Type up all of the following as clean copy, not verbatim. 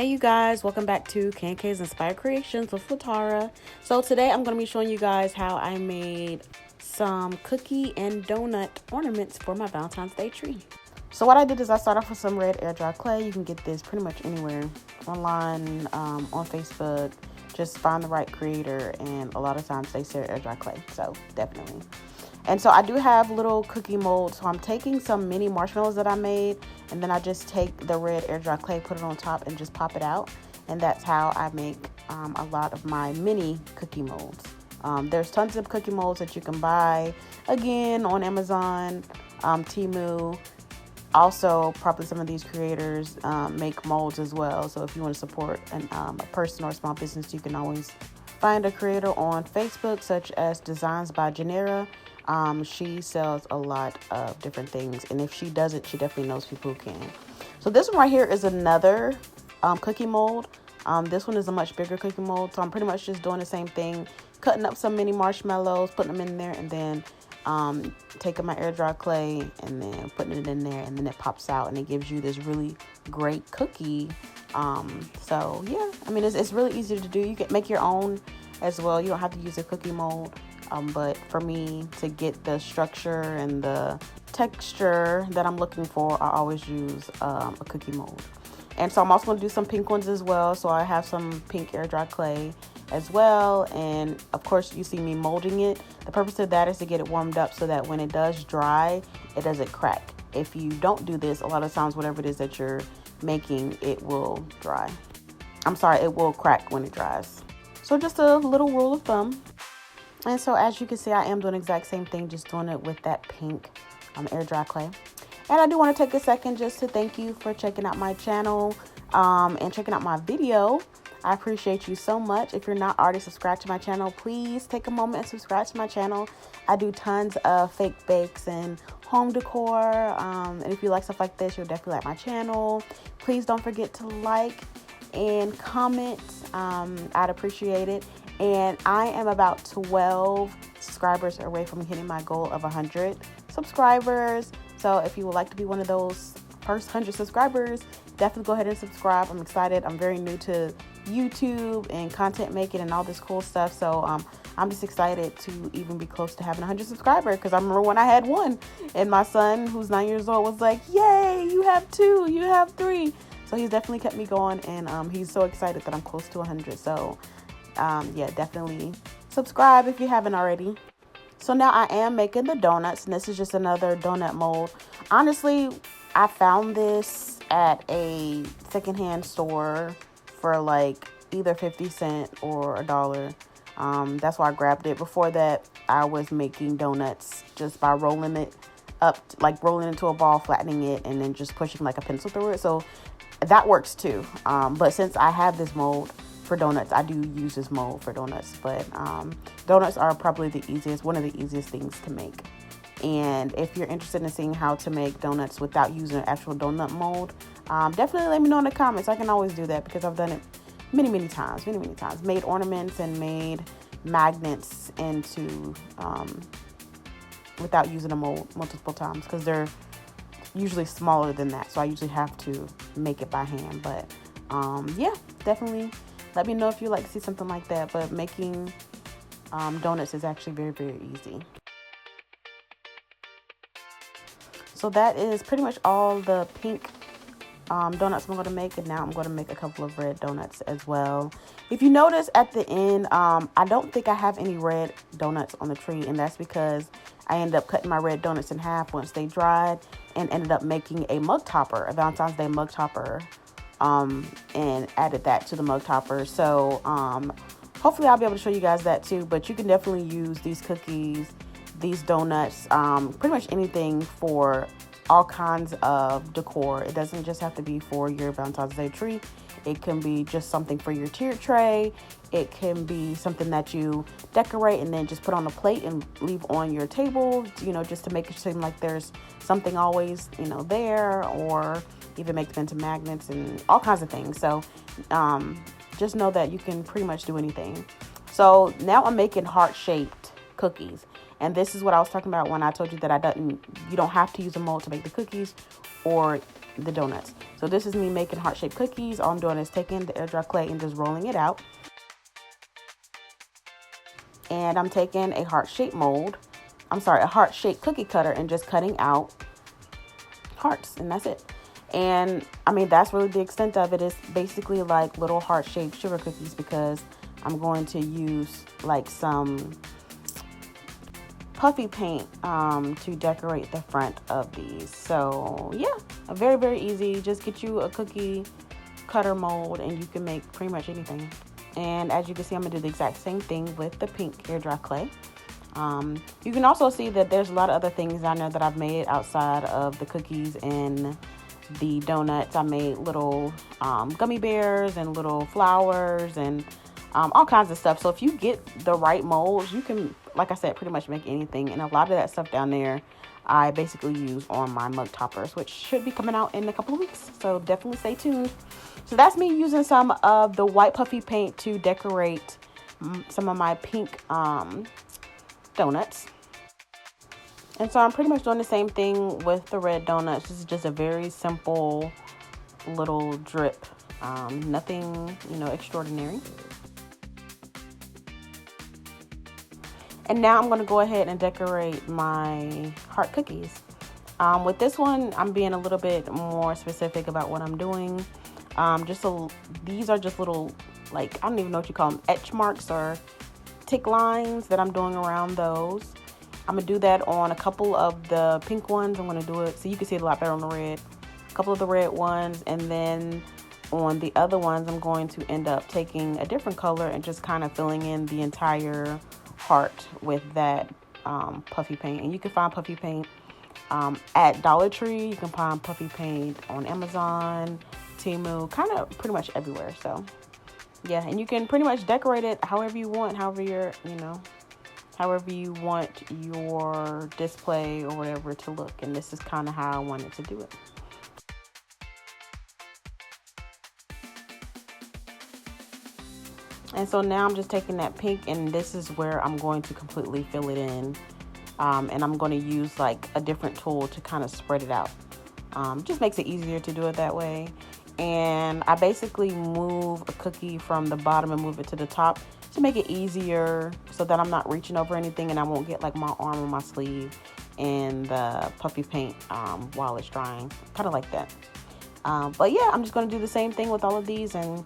Hey you guys, welcome back to K&K's Inspired Creations with Latara. So today I'm going to be showing you guys how I made some cookie and donut ornaments for my Valentine's Day tree. So what I did is I started off with some red air dry clay. You can get this pretty much anywhere, online, on Facebook. Just find the right creator, and a lot of times they sell air dry clay, so definitely. And so I do have little cookie molds. So I'm taking some mini marshmallows that I made, and then I just take the red air dry clay, put it on top, and just pop it out. And that's how I make a lot of my mini cookie molds. There's tons of cookie molds that you can buy, again, on Amazon, Temu. Also, probably some of these creators make molds as well. So if you want to support a person or a small business, you can always find a creator on Facebook, such as Designs by Janera. She sells a lot of different things, and if she doesn't, she definitely knows people who can. So this one right here is another cookie mold. This one is a much bigger cookie mold, so I'm pretty much just doing the same thing, cutting up some mini marshmallows, putting them in there, and then taking my air dry clay and then putting it in there, and then it pops out and it gives you this really great cookie. So yeah, I mean, it's really easy to do. You can make your own as well. You don't have to use a cookie mold. But for me, to get the structure and the texture that I'm looking for, I always use a cookie mold. And so I'm also going to do some pink ones as well. So I have some pink air dry clay as well. And of course, you see me molding it. The purpose of that is to get it warmed up so that when it does dry, it doesn't crack. If you don't do this, a lot of times, whatever it is that you're making, it will dry. It will crack when it dries. So just a little rule of thumb. And so as you can see, I am doing the exact same thing, just doing it with that pink air dry clay. And I do want to take a second just to thank you for checking out my channel and checking out my video. I appreciate you so much. If you're not already subscribed to my channel, please take a moment and subscribe to my channel. I do tons of fake bakes and home decor. And if you like stuff like this, you'll definitely like my channel. Please don't forget to like and comment. I'd appreciate it. And I am about 12 subscribers away from hitting my goal of 100 subscribers. So if you would like to be one of those first 100 subscribers, definitely go ahead and subscribe. I'm excited. I'm very new to YouTube and content making and all this cool stuff. So I'm just excited to even be close to having 100 subscribers, because I remember when I had one and my son, who's 9 years old, was like, yay, you have 2, you have 3. So he's definitely kept me going, and he's so excited that I'm close to 100. So yeah, definitely subscribe if you haven't already. So now I am making the donuts, and this is just another donut mold. Honestly, I found this at a secondhand store for like either 50 cents or $1. That's why I grabbed it. Before that, I was making donuts just by rolling it up, like rolling it into a ball, flattening it, and then just pushing like a pencil through it. So that works too. But since I have this mold for donuts, I do use this mold for donuts. But donuts are probably one of the easiest things to make. And if you're interested in seeing how to make donuts without using an actual donut mold, definitely let me know in the comments. I can always do that because I've done it many times. Made ornaments and made magnets into without using a mold multiple times, because they're usually smaller than that. So I usually have to make it by hand. But yeah, definitely let me know if you'd like to see something like that. But making donuts is actually very easy. So that is pretty much all the pink donuts I'm going to make. And now I'm going to make a couple of red donuts as well. If you notice at the end, I don't think I have any red donuts on the tree. And that's because I ended up cutting my red donuts in half once they dried, and ended up making a mug topper, a Valentine's Day mug topper. And added that to the mug topper. So hopefully I'll be able to show you guys that too. But you can definitely use these cookies, these donuts, pretty much anything for all kinds of decor. It doesn't just have to be for your Valentine's Day tree. It can be just something for your tiered tray. It can be something that you decorate and then just put on a plate and leave on your table, just to make it seem like there's something always, there, or even make them into magnets and all kinds of things. So just know that you can pretty much do anything. So now I'm making heart-shaped cookies. And this is what I was talking about when I told you that you don't have to use a mold to make the cookies, or the donuts. So this is me making heart-shaped cookies. All I'm doing is taking the air dry clay and just rolling it out. And I'm taking a heart-shaped mold. I'm sorry, a heart-shaped cookie cutter and just cutting out hearts, and that's it. And I mean, that's really the extent of it. It's basically like little heart-shaped sugar cookies because I'm going to use like some puffy paint to decorate the front of these. So yeah, very, very easy. Just get you a cookie cutter mold and you can make pretty much anything. And as you can see, I'm gonna do the exact same thing with the pink air dry clay. You can also see that there's a lot of other things down there that I've made outside of the cookies and the donuts. I made little gummy bears and little flowers and all kinds of stuff. So if you get the right molds, you can, like I said, pretty much make anything. And a lot of that stuff down there I basically use on my mug toppers, which should be coming out in a couple of weeks. So definitely stay tuned. So that's me using some of the white puffy paint to decorate some of my pink donuts. And so I'm pretty much doing the same thing with the red donuts. This is just a very simple little drip. Nothing, extraordinary. And now I'm going to go ahead and decorate my heart cookies. With this one, I'm being a little bit more specific about what I'm doing. These are just little, like, I don't even know what you call them, etch marks or tick lines that I'm doing around those. I'm going to do that on a couple of the pink ones. I'm going to do it so you can see it a lot better on the red. A couple of the red ones, and then on the other ones, I'm going to end up taking a different color and just kind of filling in the entire heart with that puffy paint. And you can find puffy paint at Dollar Tree. You can find puffy paint on Amazon, Temu, kind of pretty much everywhere. So yeah, and you can pretty much decorate it however you want, however you want your display or whatever to look. And this is kind of how I wanted to do it. And so now I'm just taking that pink, and this is where I'm going to completely fill it in. And I'm going to use like a different tool to kind of spread it out. Just makes it easier to do it that way. And I basically move a cookie from the bottom and move it to the top to make it easier so that I'm not reaching over anything and I won't get like my arm or my sleeve in the puffy paint while it's drying. Kind of like that. But yeah, I'm just going to do the same thing with all of these, and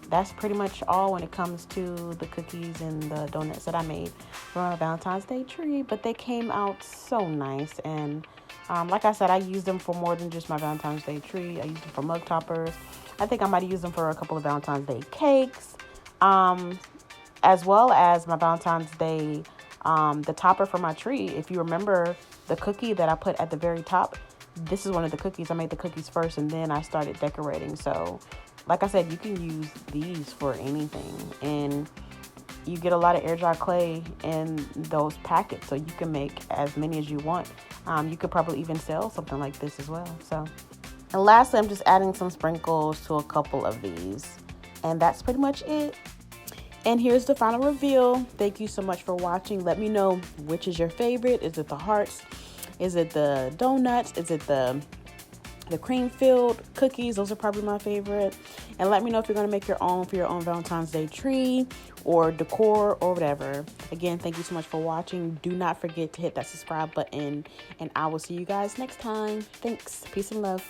that's pretty much all when it comes to the cookies and the donuts that I made for my Valentine's Day tree. But they came out so nice, and like I said, I used them for more than just my Valentine's Day tree. I used them for mug toppers. I think I might have used them for a couple of Valentine's Day cakes, as well as my Valentine's Day, the topper for my tree. If you remember the cookie that I put at the very top, this is one of the cookies. I made the cookies first, and then I started decorating. So like I said, you can use these for anything, and you get a lot of air dry clay in those packets, so you can make as many as you want. You could probably even sell something like this as well. So, and lastly, I'm just adding some sprinkles to a couple of these, and that's pretty much it. And here's the final reveal. Thank you so much for watching. Let me know which is your favorite. Is it the hearts? Is it the donuts? Is it the cream-filled cookies? Those are probably my favorite. And let me know if you're going to make your own for your own Valentine's Day tree or decor or whatever. Again, thank you so much for watching. Do not forget to hit that subscribe button, and I will see you guys next time. Thanks. Peace and love.